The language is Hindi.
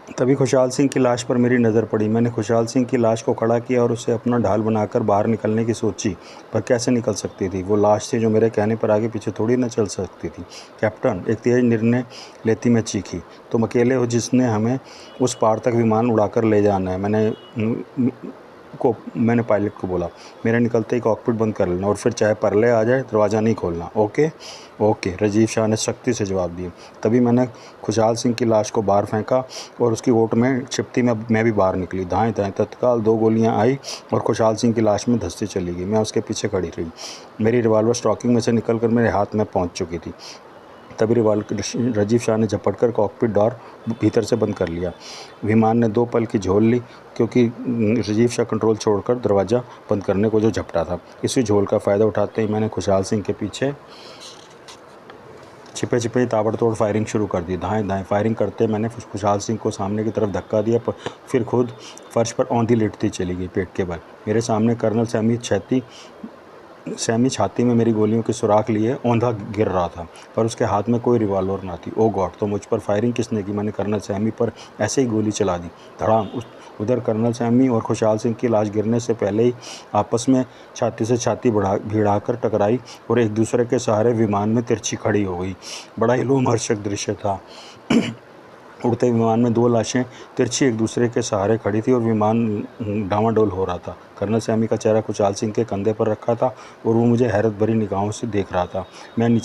तभी खुशहाल सिंह की लाश पर मेरी नज़र पड़ी। मैंने खुशहाल सिंह की लाश को खड़ा किया और उसे अपना ढाल बनाकर बाहर निकलने की सोची, पर कैसे निकल सकती थी? वो लाश थी जो मेरे कहने पर आगे पीछे थोड़ी न चल सकती थी। कैप्टन, एक तेज़ निर्णय लेती मैं चीखी, तुम अकेले हो जिसने हमें उस पार तक विमान उड़ाकर ले जाना है। मैंने पायलट को बोला, मेरे निकलते ही कॉकपिट बंद कर लेना और फिर चाहे परले आ जाए दरवाज़ा नहीं खोलना। ओके? ओके, राजीव शाह ने सख्ती से जवाब दिया। तभी मैंने खुशहाल सिंह की लाश को बाहर फेंका और उसकी ओट में छिपती मैं भी बाहर निकली। दाएं दाएं तत्काल 2 गोलियां आई और खुशहाल सिंह की लाश में धंसती चली गई। मैं उसके पीछे खड़ी रही। मेरी रिवॉल्वर स्टॉकिंग में से निकलकर मेरे हाथ में पहुंच चुकी थी। तभी रिवॉल्वर राजीव शाह ने झपटकर कॉकपिट डोर भीतर से बंद कर लिया। विमान ने 2 पल की झोल ली, क्योंकि राजीव शाह कंट्रोल छोड़कर दरवाज़ा बंद करने को जो झपटा था। इसी झोल का फ़ायदा उठाते ही मैंने खुशहाल सिंह के पीछे छिपे छिपे ताबड़तोड़ फायरिंग शुरू कर दी। दाएं दाएं फायरिंग करते मैंने खुशहाल सिंह को सामने की तरफ धक्का दिया, फिर खुद फर्श पर औंधी लेटती चली गई पेट के बल। मेरे सामने कर्नल सैमी छाती में मेरी गोलियों की सुराख लिए औंधा गिर रहा था, पर उसके हाथ में कोई रिवॉल्वर ना थी। ओ गॉड, तो मुझ पर फायरिंग किसने की? मैंने कर्नल सैमी पर ऐसे ही गोली चला दी। धड़ाम! उधर कर्नल सैमी और खुशहाल सिंह की लाश गिरने से पहले ही आपस में छाती से छाती भिड़ाकर टकराई और एक दूसरे के सहारे विमान में तिरछी खड़ी हो गई। बड़ा ही रोमहर्षक दृश्य था। उड़ते विमान में 2 लाशें तिरछी एक दूसरे के सहारे खड़ी थी और विमान डामाडोल हो रहा था। कर्नल सैमी का चेहरा खुशहाल सिंह के कंधे पर रखा था और वो मुझे हैरत भरी निगाहों से देख रहा था। मैं नीचे